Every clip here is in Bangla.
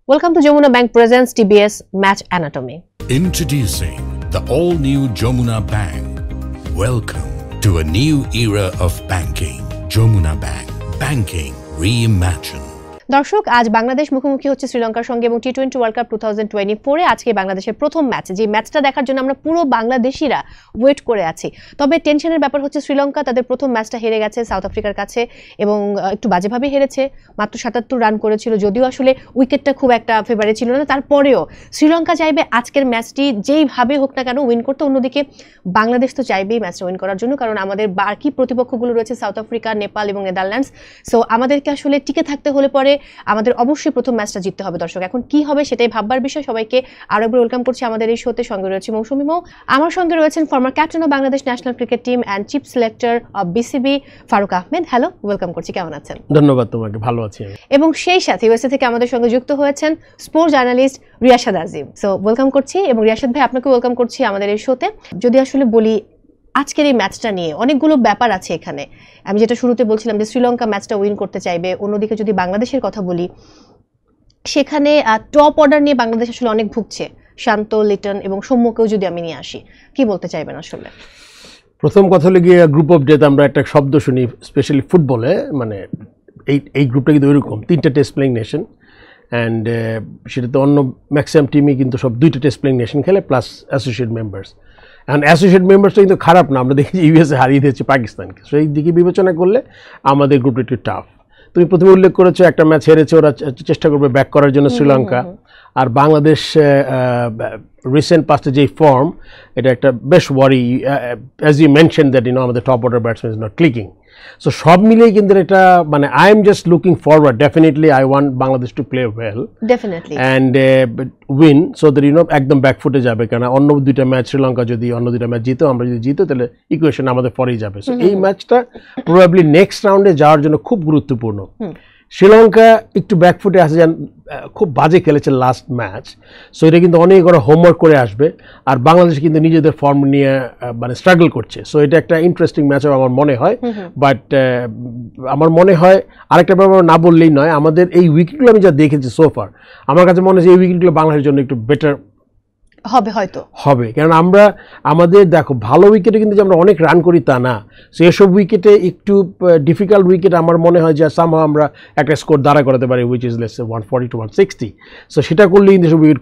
Welcome to Jamuna Bank presents TBS Match Anatomy. Introducing the all-new Jamuna Bank. Welcome to a new era of banking. Jamuna Bank. Banking reimagined. দর্শক আজ বাংলাদেশ মুখোমুখি হচ্ছে শ্রীলঙ্কার সঙ্গে এবং টি20 ওয়ার্ল্ড কাপ 2024 এ আজকে বাংলাদেশের প্রথম ম্যাচ যে ম্যাচটা দেখার জন্য আমরা পুরো বাংলাদেশিরা ওয়েট করে আছি। তবে টেনশনের ব্যাপার হচ্ছে শ্রীলঙ্কা তাদের প্রথম ম্যাচটা হেরে গেছে সাউথ আফ্রিকার কাছে এবং একটু বাজেভাবে হেরেছে, মাত্র 77 রান করেছিল, যদিও আসলে উইকেটটা খুব একটা ফেভারে ছিল না। তারপরেও শ্রীলঙ্কা চাইবে আজকের ম্যাচটি যেইভাবে হোক না কেন উইন করতে। অন্যদিকে বাংলাদেশ তো চাইবেই ম্যাচটা উইন করার জন্য, কারণ আমাদের বাকি প্রতিপক্ষগুলো রয়েছে সাউথ আফ্রিকা, নেপাল এবং নেদারল্যান্ডস। সো আমাদেরকে আসলে টিকে থাকতে হলে পরে আমাদের অবশ্যই প্রথম ম্যাচটা জিততে হবে। দর্শক এখন কি হবে সেটাই ভাববার বিষয়। সবাইকে আরো একবার ওয়েলকাম করছি আমাদের এই শোতে। সঙ্গে রয়েছে মৌসুমী মৌ, আমার সঙ্গে রয়েছেন former captain of Bangladesh national cricket team and chief selector of BCB Faruk Ahmed. Hello, welcome করছি, কেমন আছেন? ধন্যবাদ তোমাকে, ভালো আছি। এবং সেই সাথে ইউএসএ থেকে আমাদের সঙ্গে যুক্ত হয়েছেন স্পোর্টস জার্নালিস্ট রিয়াশাদ আজিম। সো ওয়েলকাম করছি এবং রিয়াশাদ ভাই আপনাকে ওয়েলকাম করছি আমাদের এই শোতে। যদি আসলে বলি আজকের এই ম্যাচটা নিয়ে অনেকগুলো ব্যাপার আছে এখানে। আমি যেটা শুরুতে বলছিলাম যে শ্রীলঙ্কা ম্যাচটা উইন করতে চাইবে, অন্যদিকে যদি বাংলাদেশের কথা বলি সেখানে টপ অর্ডার নিয়ে বাংলাদেশ আসলে অনেক ভুগছে। শান্ত, লিটন এবং সৌম্যকেও যদি আমি নিয়ে আসি, কি বলতে চাইবেন আসলে? প্রথম কথা হলো গিয়ে গ্রুপ অফ ডেথ আমরা একটা শব্দ শুনি স্পেশালি ফুটবলে, মানে এই গ্রুপটা কিন্তু ওইরকম 3টা টেস্ট প্লেইং নেশন অ্যান্ড সেটাতে অন্য ম্যাক্সিমাম টিমই কিন্তু সব 2টা টেস্ট প্লেইং নেশন খেলে plus associate members. And associate মেম্বার্সটা কিন্তু খারাপ না, আমরা দেখেছি ইউএসএ হারিয়ে দিয়েছে পাকিস্তানকে। সেই দিকে বিবেচনা করলে আমাদের গ্রুপটা একটু টাফ। তুমি প্রথমে উল্লেখ করেছো একটা ম্যাচ হেরেছে, ওরা চেষ্টা করবে ব্যাক করার জন্য শ্রীলঙ্কা। আর বাংলাদেশ রিসেন্ট পাস্টে যেই ফর্ম, এটা একটা বেশ ওয়ারি, অ্যাজ ইউ মেনশন দ্যাট আমাদের top order batsman is not clicking. So সব মিলিয়ে কিন্তু এটা মানে I am just looking forward, definitely I want Bangladesh to play well and win, so that একদম ব্যাকফুটে যাবে। কেন অন্য 2টা ম্যাচ শ্রীলঙ্কা যদি অন্য 2টা ম্যাচ জিতো, আমরা যদি জিতো তাহলে ইকুয়েশন আমাদের পরেই যাবে। সো এই ম্যাচটা প্রবাবলি নেক্সট রাউন্ডে যাওয়ার জন্য খুব গুরুত্বপূর্ণ। শ্রীলঙ্কা একটু ব্যাকফুটে আসে, খুব বাজে খেলেছে লাস্ট ম্যাচ, সো এটা কিন্তু অনেক ওরা হোমওয়ার্ক করে আসবে। আর বাংলাদেশ কিন্তু নিজেদের ফর্ম নিয়ে মানে স্ট্রাগল করছে, সো এটা একটা ইন্টারেস্টিং ম্যাচ হবে আমার মনে হয়। বাট আমার মনে হয় আরেকটা ব্যাপার না বললেই নয়, আমাদের এই উইকেটগুলো আমি যা দেখেছি সোফার, আমার কাছে মনে হচ্ছে এই উইকেটগুলো বাংলাদেশের জন্য একটু বেটার হবে, হয়তো হবে, কারণ আমরা আমাদের দেখো ভালো উইকেটে কিন্তু যে আমরা অনেক রান করি তা না। সো এসব উইকেটে একটু ডিফিকাল্ট উইকেট আমার মনে হয় যে সামহাও আমরা একটা স্কোর দাঁড়া করাতে পারি, which is let's say 140 to 160। So সেটা করলে কিন্তু সব উইকেট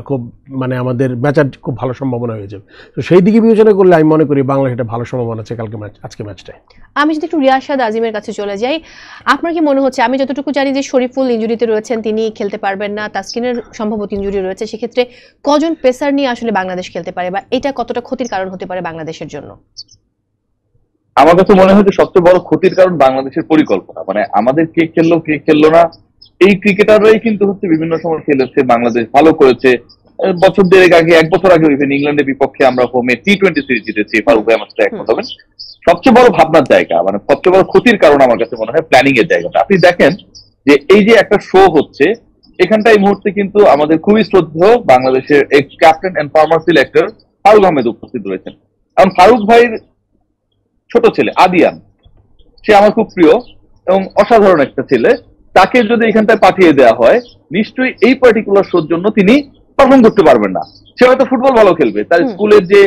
খুব মানে আমাদের ম্যাচার খুব ভালো সম্ভাবনা হয়ে যাবে। তো সেই দিকে বিবেচনা করলে আমি মনে করি বাংলাদেশ একটা ভালো সম্ভাবনা আছে কালকে আজকে ম্যাচটায়। আমি যদি একটু রিয়াশাদ আজিমের কাছে চলে যাই, আপনার কি মনে হচ্ছে, আমি যতটুকু জানি যে শরীফুল ইনজুরিতে রয়েছেন, তিনি খেলতে পারবেন না, তাসকিনের সম্ভবত ইনজুরি রয়েছে, সেক্ষেত্রে কজন পেসার নিয়ে আসলে বাংলাদেশ খেলতে পারে বা এটা কতটা ক্ষতির কারণ হতে পারে বাংলাদেশের জন্য? আমার কাছে মনে হয় যে সবচেয়ে বড় ক্ষতির কারণ বাংলাদেশের পরিকল্পনা। মানে আমাদের কে খেললো না, এই ক্রিকেটাররাই কিন্তু হচ্ছে বিভিন্ন সময় খেলেছে, বাংলাদেশ ভালো করেছে। বছর দেড়েক আগে, 1 বছর আগে ইংল্যান্ডের বিপক্ষে আমরা হোমে টি20 সিরিজ জিতেছি, ফারুক ভাই আমার সাথে একমত হবেন। সবচেয়ে বড় ভাবনার জায়গা, মানে সবচেয়ে বড় ক্ষতির কারণ আমার কাছে মনে হয় প্ল্যানিং এর জায়গাটা। আপনি দেখেন যে এই যে একটা শো হচ্ছে এখানটা এই মুহূর্তে কিন্তু আমাদের খুবই শ্রদ্ধেয় বাংলাদেশের ex captain and former selector Faruk Ahmed উপস্থিত রয়েছেন। কারণ ফারুক ভাইয়ের ছোট ছেলে আদিয়ান, সে আমার খুব প্রিয় এবং অসাধারণ একটা ছেলে। তাকে যদি এখানটায় পাঠিয়ে দেওয়া হয়, নিশ্চয়ই এই পার্টিকুলার শোর জন্য তিনি পারফর্ম করতে পারবেন না। সে হয়তো ফুটবল ভালো খেলবে, তার স্কুলের যে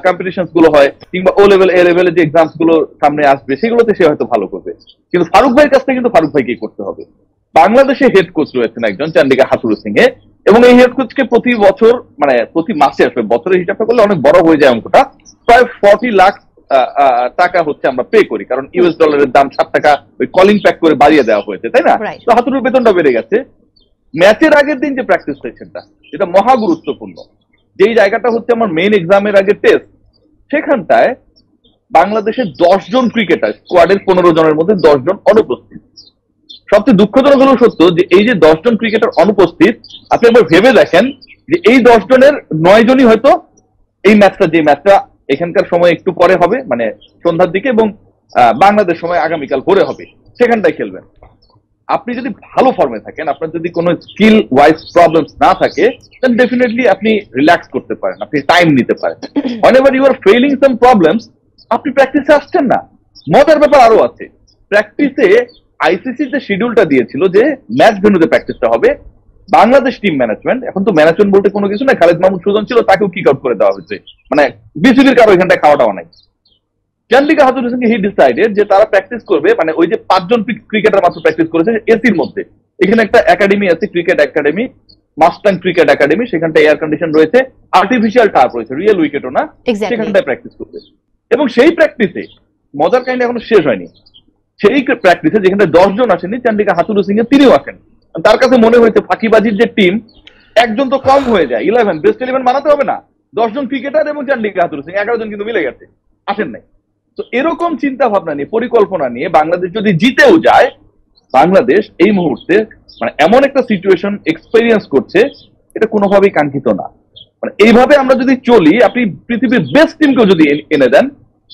কম্পিটিশন গুলো হয় কিংবা ও লেভেল এ লেভেলের যে এক্সামস গুলো সামনে আসবে সেগুলোতে সে হয়তো ভালো করবে, কিন্তু ফারুক ভাইয়ের কাছটা কিন্তু ফারুক ভাইকেই করতে হবে। বাংলাদেশে হেড কোচ রয়েছেন একজন চান্ডিকা হাতুরু সিং এ, এবং এই হেড কোচকে প্রতি বছর মানে প্রতি মাসে আসবে, বছরের হিসাবটা করলে অনেক বড় হয়ে যায় অঙ্কটা, প্রায় 40 লাখ টাকা হচ্ছে আমরা পে করি, কারণ ইউএস ডলারের দাম 7 টাকা ওই কলিং প্যাক করে বাড়িয়ে দেওয়া হয়েছে, তাই না? তো হাতুরুর বেতনটা বেড়ে গেছে। ম্যাচের আগের দিন যে প্র্যাকটিস সেশনটা, এটা মহা গুরুত্বপূর্ণ। যেই জায়গাটা হচ্ছে আমার মেইন এক্সামের আগে টেস্ট, সেখানটায় বাংলাদেশের 10 জন ক্রিকেটার, স্কোয়াডের 15 জনের মধ্যে 10 জন অনুপস্থিত। সবচেয়ে দুঃখজনক হলো সত্য যে এই যে 10 জন ক্রিকেটার অনুপস্থিত, আপনি একবার ভেবে দেখেন যে এই 10 জনের 9 জনই হয়তো এই ম্যাচটা, যে ম্যাচটা এখানকার সময় একটু পরে হবে মানে সন্ধ্যার দিকে এবং বাংলাদেশ সময় আগামীকাল ভোরে হবে, সেখানটায় খেলবেন। আপনি যদি ভালো ফর্মে থাকেন, আপনার যদি কোনো স্কিল ওয়াইজ প্রবলেমস না থাকে, দেন ডেফিনেটলি আপনি রিল্যাক্স করতে পারেন, আপনি টাইম নিতে পারেন। whenever you are failing some problems, আপনি প্র্যাকটিসে আসছেন না। মজার ব্যাপার আরো আছে, প্র্যাকটিসে আইসিসি যে শিডিউলটা দিয়েছিল যে ম্যাচ ভেন্যুতে প্র্যাকটিসটা হবে, বাংলাদেশ টিম ম্যানেজমেন্ট, এখন তো ম্যানেজমেন্ট বলতে কোনো কিছু না, খালেদ মাহমুদ সুজন ছিল, তাকেও কিক আউট করে দেওয়া হয়েছে, মানে বিসিবির কারো এখানটায় খাওয়া দাওয়া নাই। চান্ডিকা হাতুরু সিং হি ডিসাইডেড যে তারা প্র্যাকটিস করবে, মানে ওই যে 5 জন ক্রিকেটার মাত্র প্র্যাকটিস করেছে এসির মধ্যে, এখানে একটা একাডেমি আছে, cricket academy, Mustang cricket academy, সেখানটা এয়ার কন্ডিশন রয়েছে, আর্টিফিশিয়াল টার্ফ রয়েছে, রিয়েল উইকেটও না, সেখানটায় প্র্যাকটিস করবে। এবং সেই প্র্যাকটিসে মজার কাহিনী এখনো শেষ হয়নি, সেই প্র্যাকটিসে যেখানে 10 জন আসেনি, চান্ডিকা হাতুরু সিং এর তিনিও আসেন। তার কাছে মনে হয়েছে ফাঁকিবাজির যে টিম, একজন তো কম হয়ে যায়, 11 বেস্ট 11 বানাতে হবে না, 10 জন ক্রিকেটার এবং চান্ডিকা হাতুরু সিং 11 জন কিন্তু মিলে গেছে, আসেন নাই। তো এরকম চিন্তা ভাবনা নিয়ে, পরিকল্পনা নিয়ে বাংলাদেশ যদি জিতেও যায়, বাংলাদেশ এই মুহূর্তে মানে এমন একটা সিচুয়েশন এক্সপেরিয়েন্স করছে, এটা কোনোভাবেই কাঙ্ক্ষিত না। মানে এইভাবে আমরা যদি চলি, আপনি পৃথিবীর বেস্ট টিমকেও যদি এনে দেন,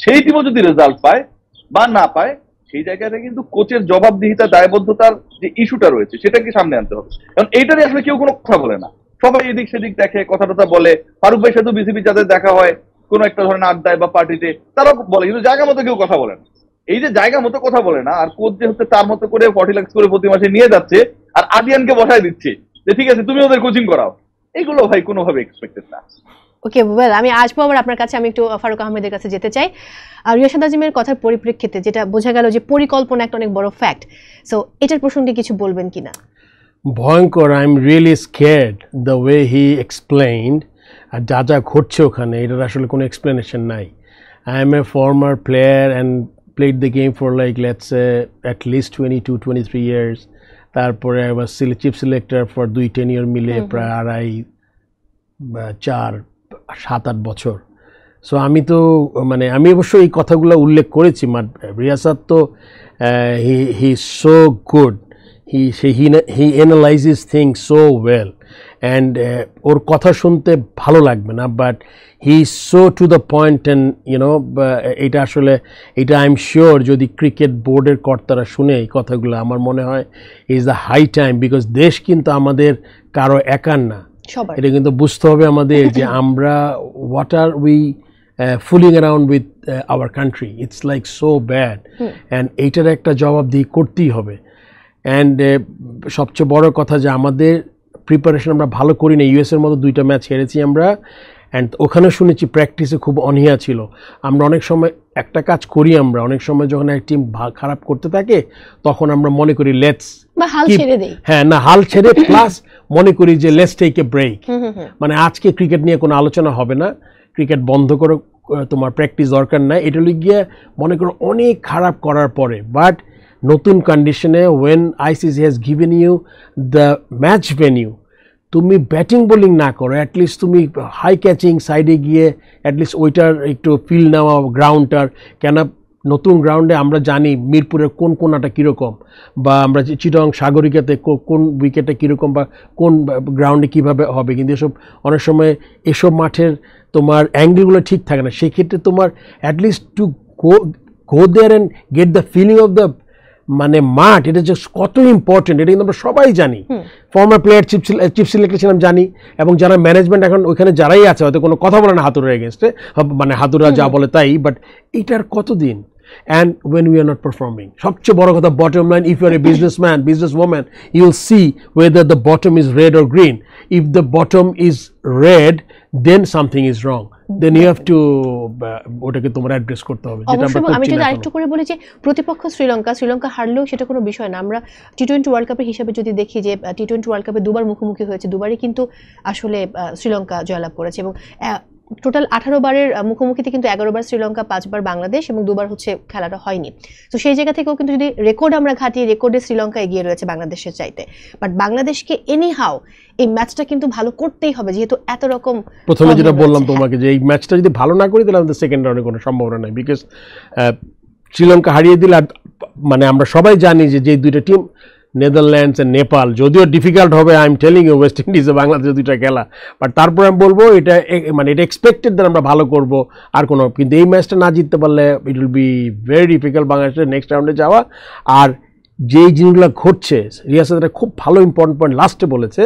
সেই টিমও যদি রেজাল্ট পায় বা না পায়, সেই জায়গাটা কিন্তু কোচের জবাবদিহিতা, দায়বদ্ধতার যে ইস্যুটা রয়েছে সেটাকে সামনে আনতে হবে। কারণ এইটারই আসলে কেউ কোনো কথা বলে না, সবাই এদিক সেদিক দেখে, কথা টথা বলে। ফারুক ভাই সাথে বিসিবি যাদের দেখা হয় কোনো একটা ধরনের আড্ডায় বা পার্টিতে, তারাও বলে, কিন্তু জায়গা মতো কেউ কথা বলে না। এই যে জায়গা মতো কথা বলে না, আর কোচ যে হচ্ছে তার মতো করে 40 লাখ করে প্রতি মাসে নিয়ে যাচ্ছে, আর আদিয়ানকে বসায় দিচ্ছে যে ঠিক আছে তুমি ওদের কোচিং করাও, এগুলো ভাই কোনোভাবে এক্সপেক্টেড না। ওকে, ওয়েল, আমি আসবো আবার আপনার কাছে। আমি একটু ফারুক আহমেদের কাছে যেতে চাই। আর রিয়াসাদ আজিমের কথার পরিপ্রেক্ষিতে যেটা বোঝা গেল যে পরিকল্পনা একটা অনেক বড় ফ্যাক্ট, সো এটার প্রসঙ্গে কিছু বলবেন কিনা? ভয়ঙ্কর, I am really scared the way he explained. আর যা যা ঘটছে ওখানে, এটার আসলে কোনো এক্সপ্লেনেশন নাই। I am a former player and played the game for like let's at least 22-23 years. তারপরে I was chief selector for 2 tenure মিলে প্রায় 4-7-8 বছর। সো আমি তো মানে আমি অবশ্য এই কথাগুলো উল্লেখ করেছি। রিয়াসাদ তো he so good, he analyses things so well, and ওর কথা শুনতে ভালো লাগবে না, but he so to the point. And you know, এটা আসলে এটা আই এম শিওর যদি ক্রিকেট বোর্ডের কর্তারা শুনে এই কথাগুলো, আমার মনে হয় is the high time, because দেশ কিন্তু আমাদের কারো একার না। এটা কিন্তু বুঝতে হবে আমাদের যে আমরা what are we fooling around with our country, it's like so bad, and এইটার একটা জবাবদিহি করতেই হবে। অ্যান্ড সবচেয়ে বড় কথা যে আমাদের প্রিপারেশন আমরা ভালো করি না। ইউএস এর মতো 2টা ম্যাচ হেরেছি আমরা, অ্যান্ড ওখানে শুনেছি প্র্যাকটিসে খুব অনীহা ছিল। আমরা অনেক সময় একটা কাজ করি, আমরা অনেক সময় যখন এক টিম খারাপ করতে থাকে তখন আমরা মনে করি লেটস হাল ছেড়ে প্লাস মনে করি যে লেটস টেক এ ব্রেক, মানে আজকে ক্রিকেট নিয়ে কোনো আলোচনা হবে না, ক্রিকেট বন্ধ করো, তোমার প্র্যাকটিস দরকার নাই। এটা গিয়ে মনে করো অনেক খারাপ করার পরে, বাট নতুন কন্ডিশনে when ICC has given you the match venue, তুমি ব্যাটিং বোলিং না করো, অ্যাটলিস্ট তুমি হাই ক্যাচিং সাইডে গিয়ে অ্যাটলিস্ট ওইটার একটু ফিল নেওয়া গ্রাউন্ডটার। কেন নতুন গ্রাউন্ডে আমরা জানি মিরপুরের কোন কোনাটা কীরকম, বা আমরা চিটং সাগরিকাতে কোন উইকেটে কীরকম, বা কোন গ্রাউন্ডে কীভাবে হবে, কিন্তু এসব অনেক সময় এসব মাঠের তোমার অ্যাঙ্গেলগুলো ঠিক থাকে না। সেক্ষেত্রে তোমার at least to go there and get the feeling of the মানে মাঠ, এটা যে কত ইম্পর্টেন্ট এটা কিন্তু আমরা সবাই জানি। ফর্মার প্লেয়ার চিফ সিলেক্টর ছিলাম জানি, এবং যারা ম্যানেজমেন্ট এখন ওইখানে যারাই আছে হয়তো কোনো কথা বলে না হাতুড়ার এগেনস্টে, মানে হাতুড়া যা বলে তাই, বাট এইটার কতদিন? And when we are not performing, সবচেয়ে বড় কথা bottom line, if you are a businessman, businesswoman, you will see whether the bottom is red or green. If the bottom is red, then something is wrong, then you have to ওটাকে তোমার অ্যাড্রেস করতে হবে। যেটা আমরা আমি যদি আরেকটু করে বলি যে প্রতিপক্ষ শ্রীলঙ্কা হারলেও সেটা কোনো বিষয় না। আমরা টি-20 ওয়ার্ল্ড কাপের হিসাবে যদি দেখি যে টি-20 ওয়ার্ল্ড কাপে দুবার মুখোমুখি হয়েছে, দুবারই কিন্তু আসলে শ্রীলঙ্কা জয়লাভ করেছে, এবং টোটাল 18 বারের মুখোমুখিতে কিন্তু 11 বার শ্রীলঙ্কা, 5 বার বাংলাদেশ, এবং 2 বার হচ্ছে খেলাটা হয়নি। তো সেই জায়গা থেকেও কিন্তু যদি রেকর্ড আমরা ঘাটি, রেকর্ডে শ্রীলঙ্কা এগিয়ে রয়েছে বাংলাদেশের চাইতে, বাট বাংলাদেশকে এনিহাউ এই ম্যাচটা কিন্তু ভালো করতেই হবে, যেহেতু এত রকম। প্রথমে যেটা বললাম তোমাকে যে এই ম্যাচটা যদি ভালো না করি তাহলে আমাদের সেকেন্ড রাউন্ডে কোনো সম্ভাবনা নাই, বিকজ শ্রীলঙ্কা হারিয়ে দিলে, মানে আমরা সবাই জানি যে যে 2টা টিম নেদারল্যান্ডস এন্ড নেপাল, যদিও ডিফিকাল্ট হবে, I am telling you, west ইন্ডিজে বাংলাদেশে 2টা খেলা, বাট তারপরে আমি বলবো এটা মানে এটা এক্সপেক্টেড যে আমরা ভালো করব আর কোনো, কিন্তু এই ম্যাচটা না জিততে পারলে it will be very difficult বাংলাদেশের নেক্সট রাউন্ডে যাওয়া। আর যেই জিনিসগুলো ঘটছে, রিয়াসাদ খুব ভালো ইম্পর্টেন্ট পয়েন্ট লাস্টে বলেছে,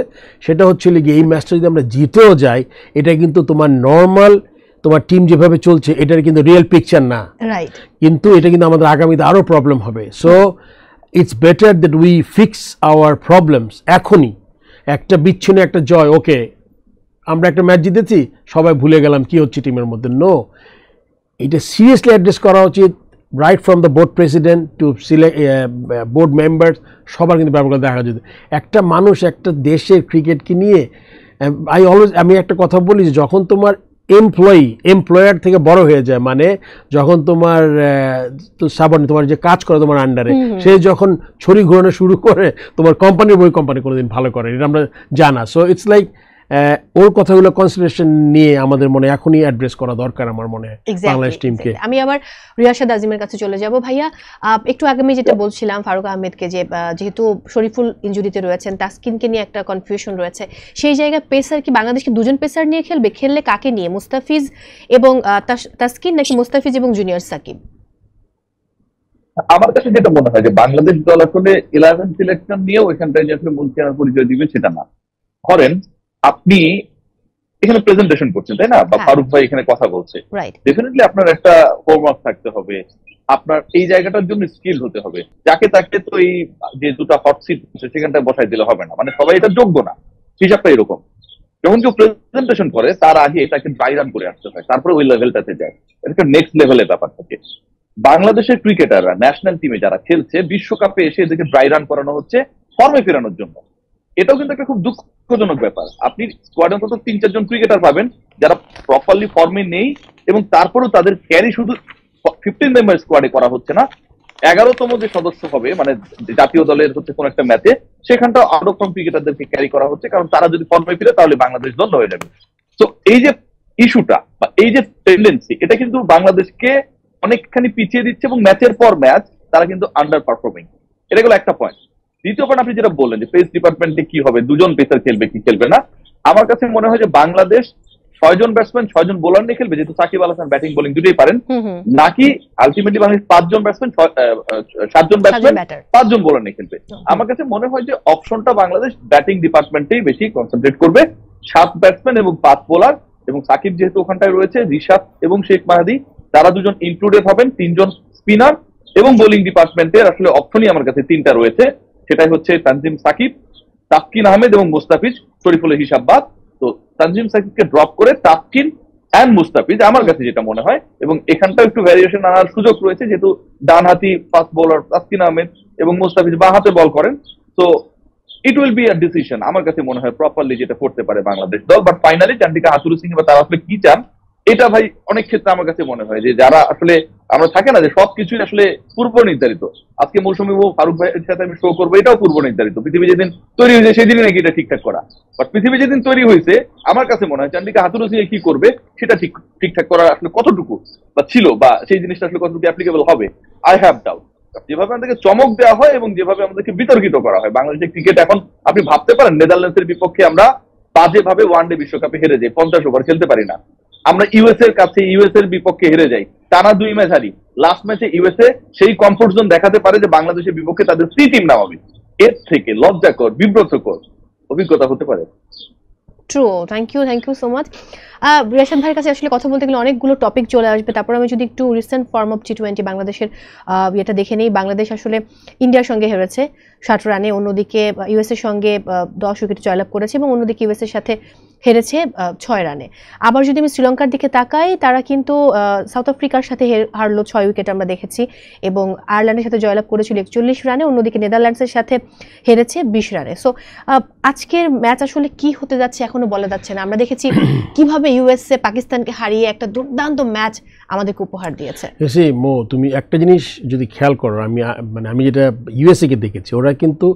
সেটা হচ্ছে গিয়ে এই ম্যাচটা যদি আমরা জিতেও যাই, এটা কিন্তু তোমার নর্মাল তোমার টিম যেভাবে চলছে এটার কিন্তু রিয়েল পিকচার না, রাইট, কিন্তু এটা কিন্তু আমাদের আগামীতে আরও প্রবলেম হবে। So it's better that we fix our problems এখনই, একটা বিচ্ছিন্ন একটা জয়, ওকে আমরা একটা ম্যাচ জিতেছি সবাই ভুলে গেলাম কি হচ্ছে টিমের মধ্যে। নো, এটা সিরিয়াসলি অ্যাড্রেস করা উচিত, right from the board president two board members, সবার কিন্তু ব্যাপারগুলো দেখা যেত। একটা মানুষ একটা দেশের ক্রিকেটকে নিয়ে আমি একটা কথা বলি যে যখন তোমার এমপ্লয়ার থেকে বড় হয়ে যায়, মানে যখন তোমার সাবর্ডিনেট তোমার যে কাজ করে তোমার আন্ডারে, সে যখন ছড়ি ঘোরানো শুরু করে, তোমার কোম্পানির বই কোম্পানি কোনোদিন ভালো করে, এটা আমরা জানা। সো ইটস লাইক ওর কথাগুলো কনসিডারেশন নিয়ে আমাদের মনে এখনই অ্যাড্রেস করা দরকার আমার মনে হয় বাংলাদেশ টিমকে। আমি আবার রিয়াশাদ আজিমের কাছে চলে যাব। ভাইয়া, একটু আগে আমি যেটা বলছিলাম ফারুক আহমেদকে, যে যেহেতু শরীফুল ইনজুরিতে রয়েছেন, তাসকিনকে নিয়ে একটা কনফিউশন রয়েছে, সেই জায়গায় পেসার কি বাংলাদেশকে দুজন পেসার নিয়ে খেলবে? খেললে কাকে নিয়ে, মুস্তাফিজ এবং তাসকিন, নাকি মুস্তাফিজ এবং জুনিয়র সাকিব? আমার কাছে যেটা মনে হয় যে বাংলাদেশ দল আসলে 11 সিলেকশন নিয়েও এখানটায় যে আসলে মন্ত্রী আমার পরিচয় দিবে সেটা না। ধরেন আপনি এখানে প্রেজেন্টেশন করছেন, তাই না, বা ফারুক ভাই এখানে কথা বলছে, ডেফিনেটলি আপনার একটা হোমওয়ার্ক থাকতে হবে, আপনার এই জায়গাটার জন্য স্কিল হতে হবে। যাকে তাকে তো এই যে দুটো হট সিট সেখানটায় বসাই দিলে হবে না, মানে সবাই এটা যোগ্য না, হিসাবটা এরকম। যখন কেউ প্রেজেন্টেশন করে তার আগে এটাকে ড্রাই রান করে আসতে হয়, তারপরে ওই লেভেলটাতে যায়, এটা নেক্সট লেভেলের ব্যাপার থাকে। বাংলাদেশের ক্রিকেটাররা ন্যাশনাল টিমে যারা খেলছে, বিশ্বকাপে এসে এদেরকে ড্রাই রান করানো হচ্ছে ফর্মে ফেরানোর জন্য। এটাও কিন্তু একটা খুব দুঃখজনক ব্যাপার। আপনি স্কোয়াডে অন্তত 3-4 জন ক্রিকেটার পাবেন যারা প্রপারলি ফর্মে নেই, এবং তারপরেও তাদের ক্যারি শুধু 15 মেম্বার স্কোয়াডে করা হচ্ছে না, 11তম যে সদস্য হবে মানে জাতীয় দলের হচ্ছে কোন একটা ম্যাচে, সেখানটাও আউট অফ ফর্ম ক্রিকেটারদেরকে ক্যারি করা হচ্ছে, কারণ তারা যদি ফর্মে ফিরে তাহলে বাংলাদেশ দল হয়ে যাবে। তো এই যে ইস্যুটা বা এই যে টেন্ডেন্সি, এটা কিন্তু বাংলাদেশকে অনেকখানি পিছিয়ে দিচ্ছে, এবং ম্যাচের পর ম্যাচ তারা কিন্তু আন্ডার পারফর্মিং। এটা গেল একটা পয়েন্ট। দ্বিতীয় পয়েন্ট, আপনি যেটা বললেন যে পেস ডিপার্টমেন্টে কি হবে, দুজন পেসার খেলবে কি খেলবে না, আমার কাছে মনে হয় যে বাংলাদেশ 6 জন ব্যাটসম্যান 6 জন বোলার নিয়ে খেলবে, যেহেতু সাকিব আল হাসান ব্যাটিং বোলিং দুটোই পারেন, নাকি আলটিমেটলি বাংলাদেশ 5 জন ব্যাটসম্যান 7 জন ব্যাটসম্যান 5 জন বোলার নিয়ে খেলবে। আমার কাছে মনে হয় যে অপশনটা বাংলাদেশ ব্যাটিং ডিপার্টমেন্টেই বেশি কনসেন্ট্রেট করবে, 7 ব্যাটসম্যান এবং 5 বোলার, এবং সাকিব যেহেতু ওখানটায় রয়েছে, রিশাদ এবং শেখ মাহাদি তারা দুজন ইনক্লুডেড হবেন, 3 জন স্পিনার, এবং বোলিং ডিপার্টমেন্টের আসলে অপশনই আমার কাছে 3টা রয়েছে, সেটাই হচ্ছে তানজিম সাকিব, তাসকিন আহমেদ এবং মুস্তাফিজ। শরীফুলের হিসাব বাদ, তো তানজিম সাকিবকে ড্রপ করে তাসকিন এন্ড মুস্তাফিজ আমার কাছে যেটা মনে হয়, এবং এখানটাও একটু ভ্যারিয়েশন আনার সুযোগ রয়েছে, যেহেতু ডানহাতি ফাস্ট বোলার তাসকিন আহমেদ এবং মুস্তাফিজ বাঁ হাতে বল করেন। তো it will be a decision, আমার কাছে মনে হয় প্রপারলি যেটা করতে পারে বাংলাদেশ দল। বাট ফাইনালি চান্ডিকা হাতুরু সিং বা তারা আসলে কি চান, এটা ভাই অনেক ক্ষেত্রে আমার কাছে মনে হয় যে যারা আসলে আমরা থাকে না যে সবকিছুই আসলে পূর্ব নির্ধারিত, আজকে মৌসুমী ফারুক ভাইয়ের সাথে আমি শো করবো, এটাও পূর্ব নির্ধারিত। পৃথিবী যেদিন তৈরি হয়েছে সেদিনই নাকি এটা ঠিকঠাক করা, বাট পৃথিবী যেদিন তৈরি হয়েছে আমার কাছে মনে হয় চান্ডিকা হাতুরু সিং কি করবে সেটা ঠিকঠাক করা আসলে কতটুকু বা ছিল, বা সেই জিনিসটা আসলে কতটুকু অ্যাপ্লিকেবল হবে, আই হ্যাভ ডাউট। যেভাবে আমাদেরকে চমক দেওয়া হয় এবং যেভাবে আমাদেরকে বিতর্কিত করা হয়, বাংলাদেশের ক্রিকেট এখন আপনি ভাবতে পারেন নেদারল্যান্ডসের বিপক্ষে আমরা বাজেভাবে ওয়ানডে বিশ্বকাপে হেরে যাই, 50 ওভার খেলতে পারি না। আমরা ইউএস এর কাছে ইউএস এর বিপক্ষে হেরে যাই, টানা 2 ম্যাচ হারি, লাস্ট ম্যাচে ইউএসএ সেই কমফোর্ট জোন দেখাতে পারে যে বাংলাদেশের বিপক্ষে তাদের সি টিম নামাবে। এর থেকে লজ্জাকর বিব্রতকর অভিজ্ঞতা হতে পারে। True, thank you so much. Riyashad ভাইয়ের কাছে আসলে কথা বলতে গেলে অনেকগুলো টপিক চলে আসবে, তারপর আমি যদি একটু রিসেন্ট ফর্ম অফ T20 বাংলাদেশের এটা দেখে নেই। বাংলাদেশ আসলে ইন্ডিয়ার সঙ্গে হেরেছে 60 রানে, অন্যদিকে ইউএসএর সঙ্গে 10 উইকেট জয়লাভ করেছে, এবং অন্যদিকে ইউএসএর সাথে হেরেছে 6 রানে। আবার যদি আমি শ্রীলঙ্কার দিকে তাকাই, তারা কিন্তু সাউথ আফ্রিকার সাথে হারলো 6 উইকেট আমরা দেখেছি, এবং আয়ারল্যান্ডের সাথে জয়লাভ করেছিল 41 রানে, অন্যদিকে নেদারল্যান্ডসের সাথে হেরেছে 20 রানে। সো আজকের ম্যাচ আসলে কি হতে যাচ্ছে এখনো বলা যাচ্ছে না। আমরা দেখেছি কিভাবে ইউএসএ পাকিস্তানকে হারিয়ে একটা দুর্দান্ত ম্যাচ আমাদেরকে উপহার দিয়েছে। মো, তুমি একটা জিনিস যদি খেয়াল করো, আমি যেটা ইউএসএ কে দেখেছি, ওরা কিন্তু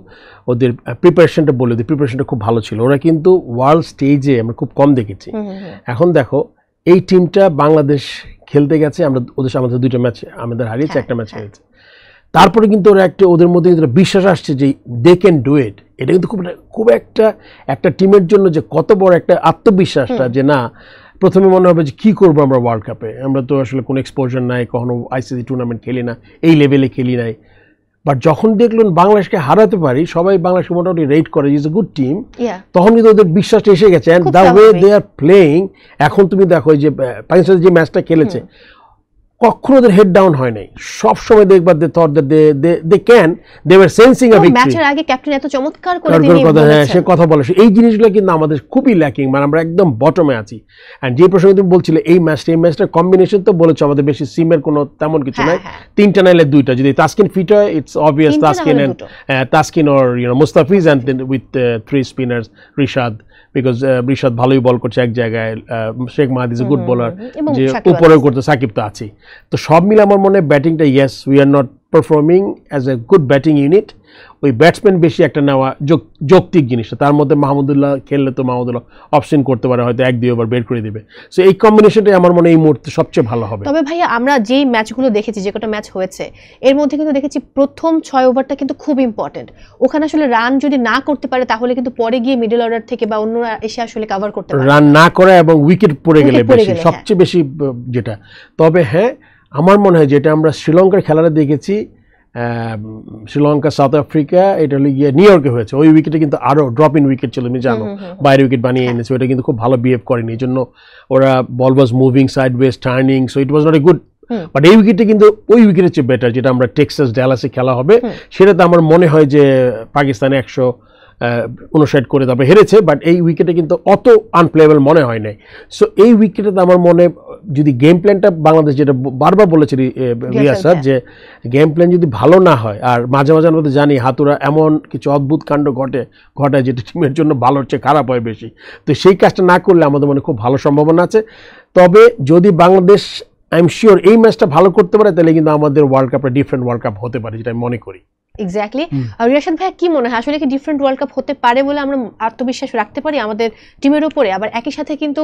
ওদের প্রিপারেশনটা বলে, ওদের প্রিপারেশনটা খুব ভালো ছিল। ওরা কিন্তু ওয়ার্ল্ড স্টেজে আমরা খুব কম দেখেছি। এখন দেখো এই টিমটা বাংলাদেশ খেলতে গেছে, আমরা আমাদের 2টা ম্যাচ আমাদের হারিয়েছে, একটা ম্যাচ হেরেছে, তারপরে কিন্তু ওরা ওদের মধ্যে কিন্তু বিশ্বাস আসছে যে দে ক্যান ডু ইট। এটা কিন্তু খুব একটা টিমের জন্য যে কত বড় একটা আত্মবিশ্বাসটা, যে না প্রথমে মনে হবে যে কী করবো আমরা ওয়ার্ল্ড কাপে, আমরা তো আসলে কোনো এক্সপোজার নাই, কখনো আইসিসি টুর্নামেন্ট খেলি না, এই লেভেলে খেলি নাই। বাট যখন দেখলেন বাংলাদেশকে হারাতে পারি, সবাই বাংলাদেশকে মোটামুটি রেট করে ইজ এ গুড টিম, তখন কিন্তু ওদের বিশ্বাসটা এসে গেছে। And the way they are playing, এখন তুমি দেখো যে পাকিস্তানের যে ম্যাচটা খেলেছে, কখনো ওদের হেড ডাউন হয় নাই, সব সময় দেখবার they were sensing a victory. ম্যাচের আগে ক্যাপ্টেন এত চমৎকার করে তিনি সে কথা বলে, এই জিনিসগুলো কিন্তু আমাদের খুবই ল্যাকিং, মানে আমরা একদম বটমে আছি। এন্ড যে প্রসঙ্গে তুমি বলছিলে এই ম্যাচটার কম্বিনেশন তো বলেছো, আমাদের বেশি সিমের কোনো তেমন কিছু নাই, 3টা নাইলে 2টা। যদি তাসকিন ফিট হয় it's obvious Taskin or Mustafiz and with 3 spinners Rishad, because Rishad ভালোই বল করছে এক জায়গায়, Sheikh Mahedi is a good bowler, যে উপরেও করতে সাকিব তো আছেই। তো সব মিলে আমার মনে হয় ব্যাটিংটা yes we are not performing as a good batting unit. ওই ব্যাটসম্যান বেশি একটা নেওয়া যৌক্তিক জিনিসটা, তার মধ্যে মাহমুদুল্লাহ খেললে তো মাহমুদুল্লাহ অপশন করতে পারে, হয়তো 1-2 ওভার বের করে দিবে। সো এই কম্বিনেশনটাই আমার মনে হয় এই মুহূর্তে সবচেয়ে ভালো হবে। তবে ভাইয়া আমরা যেই ম্যাচগুলো দেখেছি, যে কটা ম্যাচ হয়েছে এর মধ্যে কিন্তু দেখেছি প্রথম 6 ওভারটা কিন্তু খুব ইম্পর্টেন্ট। ওখানে আসলে রান যদি না করতে পারে তাহলে কিন্তু পরে গিয়ে মিডল অর্ডার থেকে বা অন্যরা এসে আসলে কভার করতে পারে, রান না করে এবং উইকেট পড়ে গেলে বেশি, সবচেয়ে বেশি যেটা। তবে হ্যাঁ আমার মনে হয় যেটা আমরা শ্রীলঙ্কার খেলাটা দেখেছি, শ্রীলঙ্কা সাউথ আফ্রিকা, এটা হলো গিয়ে নিউ ইয়র্কে হয়েছে, ওই উইকেটে কিন্তু আরো ড্রপ ইন উইকেট ছিল, তুমি জানো, বাইরে উইকেট বানিয়ে এনেছে, ওটা কিন্তু খুব ভালো বিহেভ করেনি, এই জন্য ওরা ball was moving sideways turning, so it was not a good. But এই উইকেটে কিন্তু ওই উইকেটের চেয়ে বেটার, যেটা আমরা টেক্সাস ডালাসে খেলা হবে সেটাতে আমার মনে হয় যে পাকিস্তানে 159 করে তারপরে হেরেছে, বাট এই উইকেটে কিন্তু অত আনপ্লেয়েবল মনে হয় নাই। সো এই উইকেটে আমার মনে যদি গেম প্ল্যানটা বাংলাদেশ, যেটা বারবার বলেছে রিয়াজ স্যার, যে গেম প্ল্যান যদি ভালো না হয়, আর মাঝে মাঝে আমরা তো জানি হাতুরা এমন কিছু অদ্ভুত কাণ্ড ঘটায় যেটা টিমের জন্য ভালোর চেয়ে খারাপ হয় বেশি, তো সেই কাজটা না করলে আমাদের মনে খুব ভালো সম্ভাবনা আছে। তবে যদি বাংলাদেশ আই এম শিওর এই ম্যাচটা ভালো করতে পারে, তাহলে কিন্তু আমাদের ওয়ার্ল্ড কাপটা ডিফারেন্ট ওয়ার্ল্ড কাপ হতে পারে, যেটা আমি মনে করি। এক্স্যাক্টলি। রিয়াশাদ ভাই কি মনে হয় আসলে কি ডিফারেন্ট ওয়ার্ল্ড কাপ হতে পারে বলে আমরা আত্মবিশ্বাস রাখতে পারি আমাদের টিমের উপরে? আবার একই সাথে কিন্তু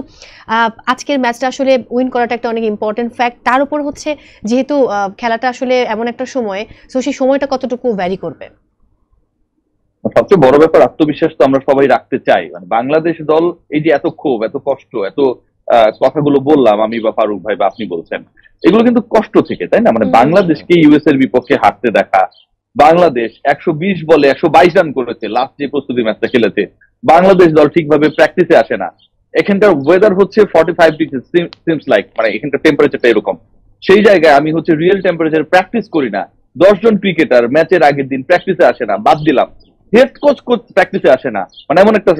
আজকের ম্যাচটা আসলে উইন করাটা একটা অনেক ইম্পর্টেন্ট ফ্যাক্ট, তার উপর হচ্ছে যেহেতু খেলাটা আসলে এমন একটা সময়, তো সেই সময়টা কতটুকু ভ্যারি করবে? সবচেয়ে বড় ব্যাপার আত্মবিশ্বাস তো আমরা সবাই রাখতে চাই। মানে বাংলাদেশ দল এই যে এত ক্ষোভ, এত কষ্ট, এত কথাগুলো বললাম আমি বা ফারুক ভাই বা আপনি বলছেন, এগুলো কিন্তু কষ্ট থেকে, তাই না? মানে বাংলাদেশকে ইউএস এর বিপক্ষে হারতে দেখা, বাংলাদেশ 120 বলে 122 রান করেছে লাস্ট যে প্রস্তুতি ম্যাচটা খেলেছে, বাংলাদেশ দল ঠিকভাবে প্র্যাকটিসে আসে না, এখানকার ওয়েদার হচ্ছে 45 ডিগ্রি সিমস লাইক, মানে এখানকার টেম্পারেচারটা এরকম, সেই জায়গায় আমি হচ্ছে রিয়েল টেম্পারেচার প্র্যাকটিস করি না, 10 জন ক্রিকেটার ম্যাচের আগের দিন প্র্যাকটিসে আসে না, বাদ দিলাম হেড কোচ প্র্যাকটিসে আসে না, মানে এমন একটা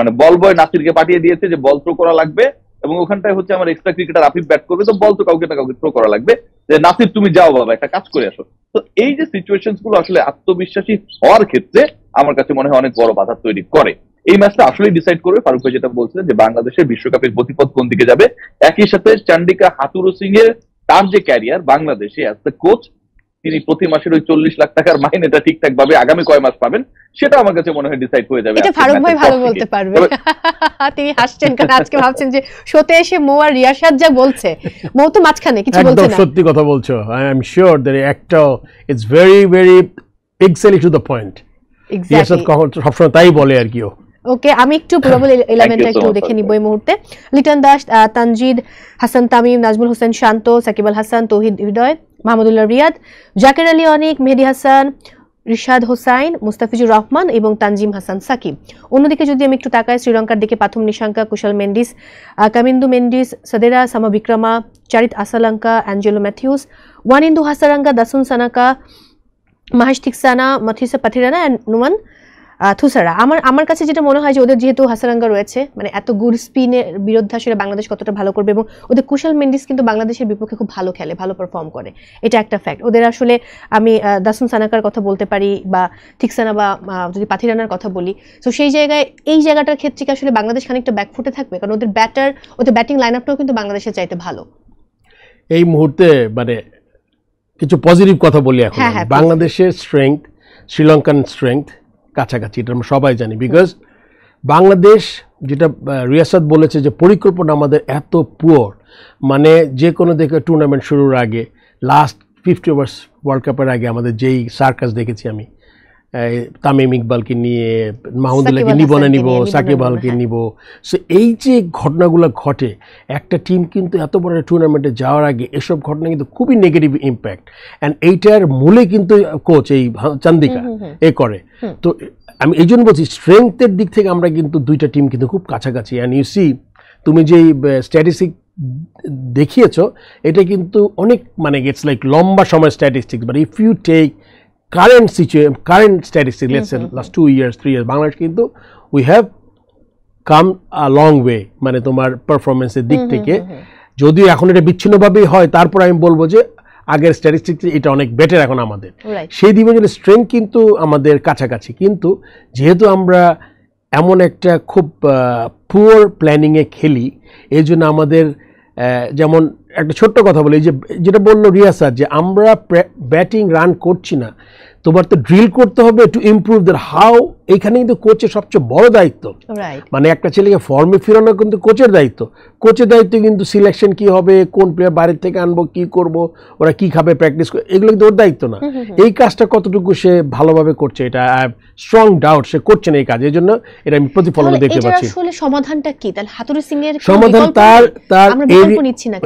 মানে বল বয় নাসিরকে পাঠিয়ে দিয়েছে যে বল থ্রো করা লাগবে, এবং ওখানটায় হচ্ছে আমার এক্সট্রা ক্রিকেটার আফিফ ব্যাট করবে, তো বল তো কাউকে না কাউকে থ্রো করা লাগবে, যে নাসির তুমি যাও বাবা একটা কাজ করে আসো। তো এই যে সিচুয়েশন গুলো আসলে আত্মবিশ্বাসী হওয়ার ক্ষেত্রে আমার কাছে মনে হয় অনেক বড় বাধা তৈরি করে। এই ম্যাচটা আসলে ডিসাইড করবে, ফারুক ভাই যেটা বলছিলেন যে বাংলাদেশের বিশ্বকাপের গতিপথ কোন দিকে যাবে। একই সাথে চান্ডিকা হাতুরু সিং এর তার যে ক্যারিয়ার বাংলাদেশে অ্যাজ দ্য কোচ, তিনি প্রতি মাসের ওই 40 লাখ টাকার মাইনেটা ঠিকঠাক ভাবে আগামী কয় মাস পাবেন, সেটা আমার কাছে মনে হয় ডিসাইড হয়ে যাবে। এটা ফারুক ভাই ভালো বলতে পারবে। তিনি হাসছেন কারণ আজকে ভাবছেন যে শোতে এসে মো আর রিয়াশাদ যা বলছে, মো তো মাঝখানে কিছু বলছে না। একদম সত্যি কথা বলছো। আই এম শিওর দ্যাট একটা it's very very exactly to the point. Riyashad সবসময় তাই বলে আর কি। ওকে, আমি একটু গ্লোবাল এলিমেন্টটা একটু দেখে নিব এই মুহূর্তে। লিটন দাস, তানজিদ হাসান তামিম, নাজমুল হোসেন শান্ত, সাকিব আল হাসান, তৌহিদ হৃদয়, মাহমুদুল্লাহ রিয়াদ, জাকের আলী অনিক, মেহেদী হাসান, রিশাদ হোসাইন, মুস্তাফিজুর রহমান এবং তানজিম হাসান সাকিব। অন্যদিকে যদি আমি একটু তাকাই শ্রীলঙ্কার দিকে, পাথুম নিশাঙ্কা, কুশল মেন্ডিস, কামিন্দু মেন্ডিস, সদেরা সামাবিক্রমা, চারিত আসালঙ্কা, অ্যাঞ্জেলো ম্যাথিউস, ওয়ানিন্দু হাসারাঙ্গা, দাসুন সানাকা, মাহেশ থিকসানা, মাথিসা পাথিরানা অ্যান্ড নুমান থুসারা। আমার কাছে যেটা মনে হয় যে ওদের যেহেতু হাসারাঙ্গা রয়েছে, মানে এত গুড স্পিনের বিরুদ্ধে আসলে বাংলাদেশ কতটা ভালো করবে, এবং ওদের কুশল মেন্ডিস কিন্তু বাংলাদেশের বিপক্ষে খুব ভালো খেলে, ভালো পারফর্ম করে, এটা একটা ফ্যাক্ট। ওদের আসলে আমি দাসুন সানাকার কথা বলতে পারি, বা থিকসানা, বা যদি পাথিরানার কথা বলি, তো সেই জায়গায় এই জায়গাটার ক্ষেত্রে কি আসলে বাংলাদেশ খানিকটা ব্যাকফুটে থাকবে? কারণ ওদের ব্যাটিং লাইন আপটাও কিন্তু বাংলাদেশের চাইতে ভালো এই মুহূর্তে। মানে কিছু পজিটিভ কথা বলি এখন। বাংলাদেশের স্ট্রেংথ, শ্রীলঙ্কান স্ট্রেংথ কাছাকাছি, এটা আমরা সবাই জানি। বিকজ বাংলাদেশ, যেটা রিয়াসাদ বলেছে যে পরিকল্পনা আমাদের এত পুয়ার, মানে যে কোনো দেখে টুর্নামেন্ট শুরুর আগে লাস্ট 50 ওভার্স ওয়ার্ল্ড কাপের আগে আমাদের যেই সার্কাস দেখেছি আমি, তামিম ইকবালকে নিয়ে, মাহমুদুল্লাহকে নিব না নিব, সাকিব আলকে নিব, সো এই যে ঘটনাগুলো ঘটে, একটা টিম কিন্তু এত বড় টুর্নামেন্টে যাওয়ার আগে এসব ঘটনা কিন্তু খুবই নেগেটিভ ইম্প্যাক্ট, অ্যান্ড এইটার মূলে কিন্তু কোচ এই চান্দিকা করে। তো আমি এই জন্য বলছি স্ট্রেংথের দিক থেকে আমরা কিন্তু দুইটা টিম কিন্তু খুব কাছাকাছি। অ্যান্ড ইউ সি, তুমি যে স্ট্যাটিস্টিক দেখিয়েছো এটা কিন্তু অনেক মানে ইটস লাইক লম্বা সময় statistics, but if you take current statistics let's say last 2 years 3 years Bangladesh কিন্তু we have come a long way, মানে তোমার পারফরমেন্সের দিক থেকে। যদিও এখন এটা বিচ্ছিন্নভাবেই হয়, তারপর আমি বলবো যে আগের স্ট্যাটিস্টিক্স এটা অনেক বেটার এখন আমাদের। সেই ডিভিশনের স্ট্রেংথ কিন্তু আমাদের কাছাকাছি, কিন্তু যেহেতু আমরা এমন একটা খুব পুয়ার প্ল্যানিংয়ে খেলি, এই জন্য আমাদের যেমন একটা ছোট্ট কথা বলি, যে যেটা বললো রিয়া স্যার, যে আমরা ব্যাটিং রান করছি না, তোমার তো ড্রিল করতে হবে টু ইমপ্রুভ দ্যাট হাউ। এইখানে কিন্তু কোচের সবচেয়ে বড় দায়িত্ব, মানে একটা ছেলেকে ফর্মে ফেরানো কিন্তু কোচের দায়িত্ব। কোচের দায়িত্ব কিন্তু সিলেকশন কি হবে, কোন প্লেয়ার বাইরের থেকে আনবো, কি করব, ওরা কি খাবে, প্র্যাকটিস করে, এগুলো কিন্তু ওর দায়িত্ব না। এই কাজটা কতটুকু সে ভালোভাবে করছে, এটা আই হ্যাভ স্ট্রং ডাউট সে করছে না এই কাজ। এই জন্য এটা আমি প্রতিফলন দেখতে পাচ্ছি। আসলে সমাধানটা কি তাহলে? হাতুড়ি সিং এর সমাধান তার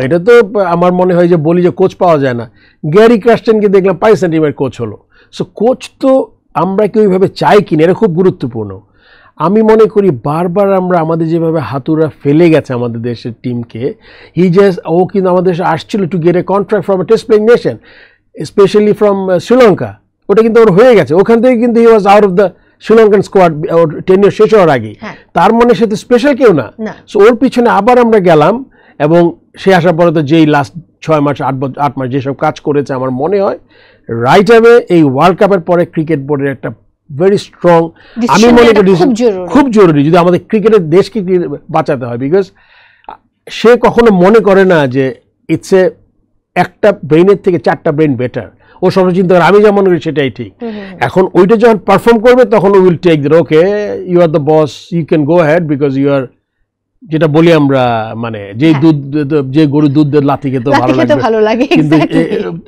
এটা তো আমার মনে হয় যে বলি যে কোচ পাওয়া যায় না। গ্যারি ক্রাস্টেনকে দেখলাম 5 সেন্টিমিটার কোচ হলো। সো কোচ তো আমরা কি ওইভাবে চাই কিনা, এটা খুব গুরুত্বপূর্ণ। আমি মনে করি বারবার আমরা আমাদের যেভাবে হাতুড়া ফেলে গেছে আমাদের দেশের টিমকে, ও কিন্তু আমাদের দেশে আসছিল to get a contract from a test playing nation, specially from Sri Lanka. ওটা কিন্তু ওর হয়ে গেছে, ওখান থেকে কিন্তু he was out of the Sri Lankan squad ওর টেনিওর শেষ হওয়ার আগে। তার মানে সে তো স্পেশাল কেউ না। সো ওর পিছনে আবার আমরা গেলাম, এবং সে আসার পরে তো যেই লাস্ট 6 মাস 8 মাস যেসব কাজ করেছে, আমার মনে হয় রাইট হবে এই ওয়ার্ল্ড কাপের পরে ক্রিকেট বোর্ডের একটা ভেরি স্ট্রং, আমি মনে করি খুব জরুরি যদি আমাদের ক্রিকেটের দেশকে বাঁচাতে হয়। বিকজ সে কখনো মনে করে না যে ইটস এ একটা ব্রেইনের থেকে 4টা ব্রেইন বেটার। ও সব চিন্তা করে আমি যা মনে করি সেটাই ঠিক। এখন ওইটা যখন পারফর্ম করবে তখন ও will take that, okay you are the boss, you can go head, because you are, যেটা বলি আমরা, মানে যে গরু দুধ লাথি খেতে ভালো লাগে, কিন্তু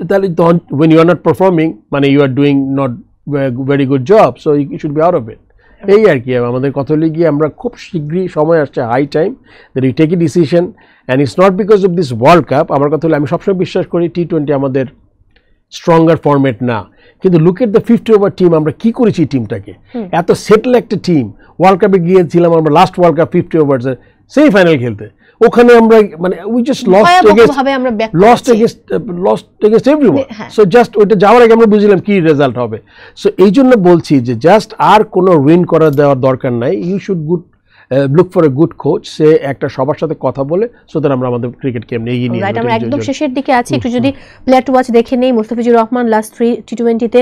তাহলে তখন when you are not performing, মানে you are doing not very good job, so you should be out of it. এই আর কি আমাদের কথা হলে গিয়ে আমরা খুব শীঘ্রই সময় আসছে, high time that we take a decision, and it's not because of this World Cup. আমার কথা হলে আমি সবসময় বিশ্বাস করি T20 আমাদের স্ট্রঙ্গার ফরম্যাট না, কিন্তু look at the 50 over team, আমরা কি করেছি টিমটাকে, এত সেটেল একটা টিম। ওয়ার্ল্ড কাপে গিয়েছিলাম আমরা লাস্ট ওয়ার্ল্ড কাপ 50 ওভার্স সেমিফাইনাল খেলতে, ওখানে আমরা মানে we just lost against everyone. So just ওইটা যাওয়ার আগে আমরা বুঝলাম কি রেজাল্ট হবে। সো এই জন্য বলছি যে জাস্ট আর কোনো উইন করা দেওয়ার দরকার নাই, you should look for a good coach, সে একটা সবার সাথে কথা বলে, সো দ্যাট আমরা আমাদের ক্রিকেট কেম নিয়ে এগিয়ে নিয়ে যাই। আমরা একদম শেষের দিকে আছি, একটু যদি প্লেয়ার টু ওয়াচ দেখে নেই। মুস্তাফিজুর রহমান লাস্ট 3 টি20তে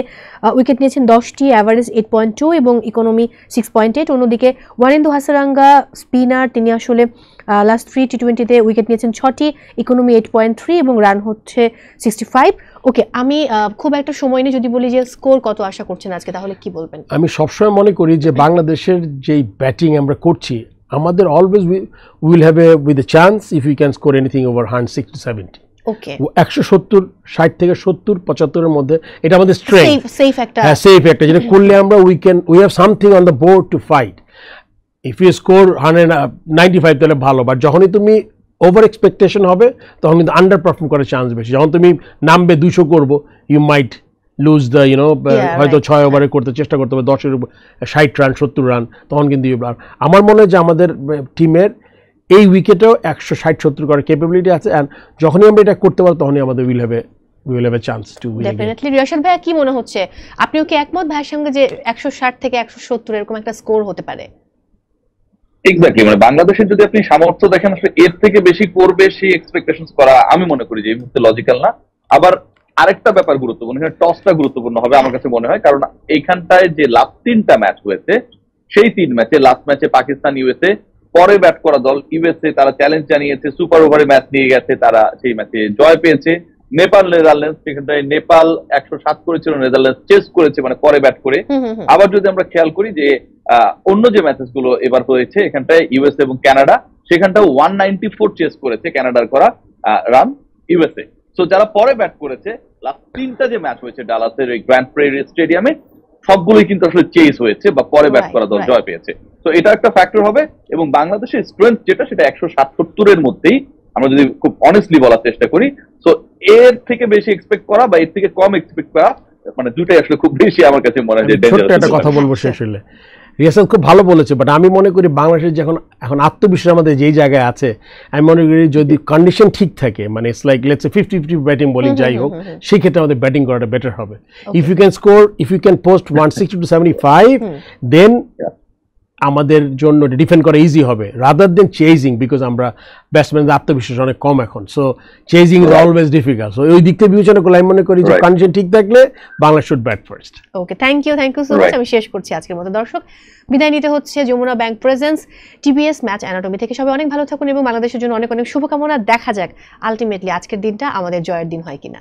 উইকেট নিয়েছেন 10টি, অ্যাভারেজ 8.2 এবং ইকোনমি 6.8। অন্যদিকে ওয়ারেন্দু হাসারাঙ্গা স্পিনার, তিনি আসলে লাস্ট 3 টি20তে উইকেট নিয়েছেন 6টি, ইকোনমি 8.3 এবং রান হচ্ছে 65। ওকে, আমি খুব একটা সময় নেই, যদি বলি যে স্কোর কত আশা করছেন আজকে, তাহলে কি বলবেন? আমি সবসময় মনে করি যে বাংলাদেশের যেই ব্যাটিং আমরা করছি, আমাদের always will have a with a chance if you can score anything over 160 to 70। ওকে, 170 60 থেকে 70 75 এর মধ্যে, এটা আমাদের স্ট্রেংথ, সেফ একটা, হ্যাঁ সেফ একটা, যেটা করলে আমরা we have something on the board to fight. If you score 195 তাহলে ভালো, বাট যখনই তুমি ওভার এক্সপেকটেশন হবে তখন কিন্তু আন্ডার পারফর্ম করার চান্স বেশি। যখন তুমি নামবে 200 করবো, ইউ মাইট লুজ দ্য হয়তো 6 ওভারে করতে চেষ্টা করতে হবে 10-এর উপর 60 রান 70 রান, তখন কিন্তু আমার মনে হয় যে আমাদের টিমের এই উইকেটেও 160-70 করার ক্যাপাবিলিটি আছে, অ্যান্ড যখনই আমরা এটা করতে পারবো তখনই আমাদের will have a chance to win. Definitely. Riyashad ভাইয়া কি মনে হচ্ছে, আপনিও কি একমত ভাইয়ের সঙ্গে যে 160 থেকে 170 এরকম একটা স্কোর হতে পারে? এক্স্যাক্টলি, মানে বাংলাদেশের যদি আপনি সামর্থ্য দেখেন, আসলে এর থেকে বেশি করবে সেই এক্সপেকটেশন করা আমি মনে করি যে এই মুহূর্তে লজিক্যাল না। আবার আরেকটা ব্যাপার গুরুত্বপূর্ণ, এখানে টসটা গুরুত্বপূর্ণ হবে আমার কাছে মনে হয়, কারণ এইখানটায় যে লাস্ট 3টা ম্যাচ হয়েছে, সেই 3 ম্যাচে, লাস্ট ম্যাচে পাকিস্তান ইউএসএ, পরে ব্যাট করা দল ইউএসএ, তারা চ্যালেঞ্জ জানিয়েছে, সুপার ওভারে ম্যাচ নিয়ে গেছে, তারা সেই ম্যাচে জয় পেয়েছে। নেপাল নেদারল্যান্ডস, সেখানটায় নেপাল 107 করেছিল, নেদারল্যান্ডস চেস করেছে, মানে পরে ব্যাট করে। আবার যদি আমরা খেয়াল করি যে অন্য যে ম্যাচেস গুলো এবার হয়েছে, এখানটায় ইউএসএ এবং কানাডা, সেখানটাও 194 চেস করেছে কানাডার করা রান ইউএসএ। সো যারা পরে ব্যাট করেছে, লাস্ট 3টা যে ম্যাচ হয়েছে ডালাসের ওই গ্র্যান্ড প্রেরি স্টেডিয়ামে, সবগুলোই কিন্তু আসলে চেস হয়েছে বা পরে ব্যাট করা দল জয় পেয়েছে। তো এটা একটা ফ্যাক্টর হবে, এবং বাংলাদেশের স্ট্রেংথ যেটা, সেটা 160-70 এর মধ্যেই আমরা যদি খুব অনেস্টলি বলার চেষ্টা করি। সো এর থেকে বেশি এক্সপেক্ট করা বা এর থেকে কম এক্সপেক্ট করা, মানে দুটাই আসলে খুব বেশি আমার কাছে মনে হয় যে ডেঞ্জারাস। একটা কথা বলবো শেষ হলে, রিয়াসাদ খুব ভালো বলেছে, বাট আমি মনে করি বাংলাদেশের যখন এখন আত্মবিশ্বাস আমাদের যেই জায়গায় আছে, আমি মনে করি যদি কন্ডিশন ঠিক থাকে, মানে it's like let's say 50-50 batting bowling যাই হোক, সেই ক্ষেত্রে আমাদের ব্যাটিং করাটা বেটার হবে। If you can post 160 to 75, then আমাদের জন্য ডিফেন্ড করা ইজি হবে, রাদার দেন চেজিং, বিকজ আমরা ব্যাটসম্যানদের আত্মবিশ্বাস অনেক কম এখন, so chasing is always difficult. So ওই দিক থেকে বিবেচনা করলে আমি মনে করি যে কন্ডিশন ঠিক থাকলে Bangla should bat first. Okay, thank you so much. আমি শেষ করছি আজকের মতো। দর্শক, বিদায় নিতে হচ্ছে Jamuna bank presents TBS match anatomy থেকে। সবাই অনেক ভালো থাকুন এবং বাংলাদেশের জন্য অনেক অনেক শুভকামনা। দেখা যাক আলটিমেটলি আজকের দিনটা আমাদের জয়ের দিন হয় কিনা।